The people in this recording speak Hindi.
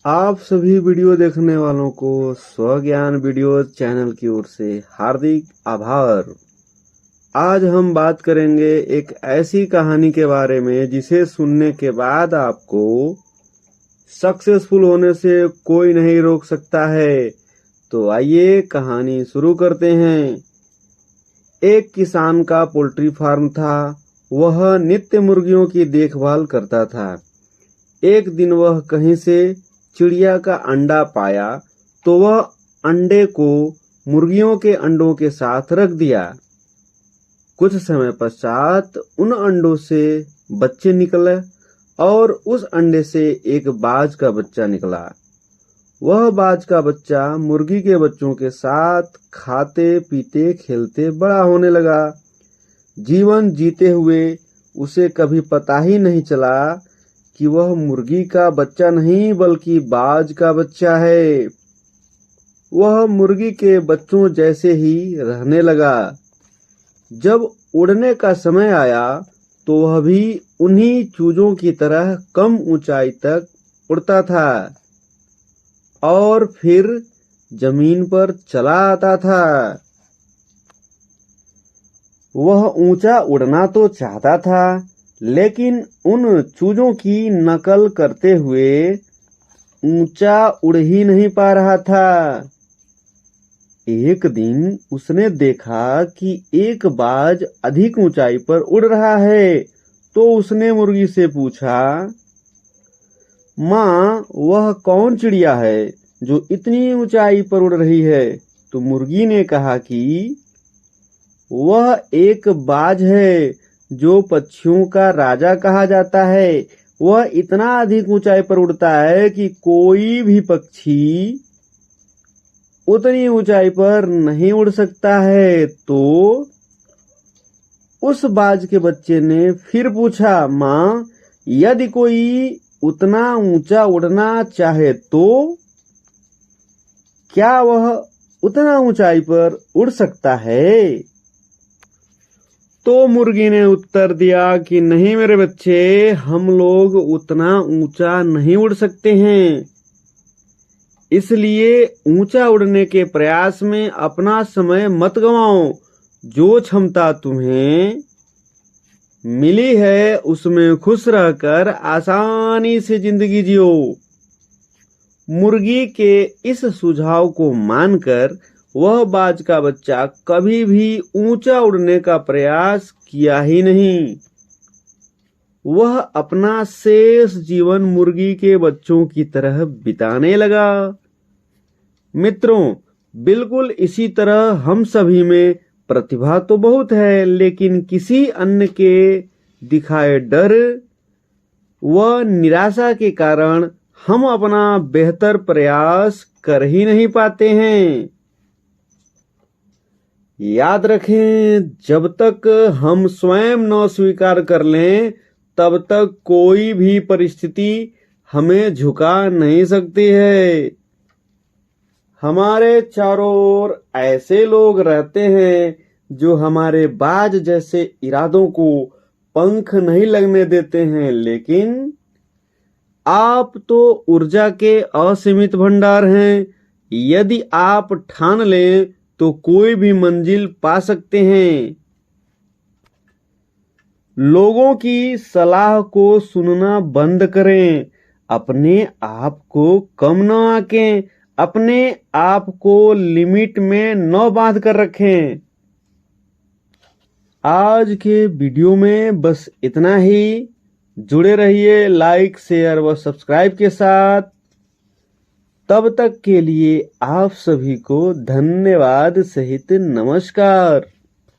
आप सभी वीडियो देखने वालों को स्वज्ञान वीडियो चैनल की ओर से हार्दिक आभार। आज हम बात करेंगे एक ऐसी कहानी के बारे में जिसे सुनने के बाद आपको सक्सेसफुल होने से कोई नहीं रोक सकता है। तो आइए कहानी शुरू करते हैं। एक किसान का पोल्ट्री फार्म था। वह नित्य मुर्गियों की देखभाल करता था। एक दिन वह कहीं से चिड़िया का अंडा पाया तो वह अंडे को मुर्गियों के अंडों के साथ रख दिया। कुछ समय पश्चात उन अंडों से बच्चे निकले और उस अंडे से एक बाज का बच्चा निकला। वह बाज का बच्चा मुर्गी के बच्चों के साथ खाते पीते खेलते बड़ा होने लगा। जीवन जीते हुए उसे कभी पता ही नहीं चला कि वह मुर्गी का बच्चा नहीं बल्कि बाज का बच्चा है। वह मुर्गी के बच्चों जैसे ही रहने लगा। जब उड़ने का समय आया तो वह भी उन्हीं चूजों की तरह कम ऊंचाई तक उड़ता था और फिर जमीन पर चला आता था। वह ऊंचा उड़ना तो चाहता था, लेकिन उन चूजों की नकल करते हुए ऊंचा उड़ ही नहीं पा रहा था। एक दिन उसने देखा कि एक बाज अधिक ऊंचाई पर उड़ रहा है, तो उसने मुर्गी से पूछा, माँ, वह कौन चिड़िया है जो इतनी ऊंचाई पर उड़ रही है? तो मुर्गी ने कहा कि वह एक बाज है जो पक्षियों का राजा कहा जाता है। वह इतना अधिक ऊंचाई पर उड़ता है कि कोई भी पक्षी उतनी ऊंचाई पर नहीं उड़ सकता है। तो उस बाज के बच्चे ने फिर पूछा, माँ, यदि कोई उतना ऊंचा उड़ना चाहे तो क्या वह उतना ऊंचाई पर उड़ सकता है? तो मुर्गी ने उत्तर दिया कि नहीं मेरे बच्चे, हम लोग उतना ऊंचा नहीं उड़ सकते हैं। इसलिए ऊंचा उड़ने के प्रयास में अपना समय मत गंवाओ। जो क्षमता तुम्हें मिली है उसमें खुश रहकर आसानी से जिंदगी जियो। मुर्गी के इस सुझाव को मानकर वह बाज का बच्चा कभी भी ऊंचा उड़ने का प्रयास किया ही नहीं। वह अपना शेष जीवन मुर्गी के बच्चों की तरह बिताने लगा। मित्रों, बिल्कुल इसी तरह हम सभी में प्रतिभा तो बहुत है, लेकिन किसी अन्य के दिखाए डर व निराशा के कारण हम अपना बेहतर प्रयास कर ही नहीं पाते हैं। याद रखें, जब तक हम स्वयं न स्वीकार कर लें तब तक कोई भी परिस्थिति हमें झुका नहीं सकती है। हमारे चारों ओर ऐसे लोग रहते हैं जो हमारे बाज जैसे इरादों को पंख नहीं लगने देते हैं, लेकिन आप तो ऊर्जा के असीमित भंडार हैं। यदि आप ठान लें तो कोई भी मंजिल पा सकते हैं। लोगों की सलाह को सुनना बंद करें। अपने आप को कम न आंकें। अपने आप को लिमिट में न बांध कर रखें। आज के वीडियो में बस इतना ही। जुड़े रहिए लाइक, शेयर व सब्सक्राइब के साथ। तब तक के लिए आप सभी को धन्यवाद सहित नमस्कार।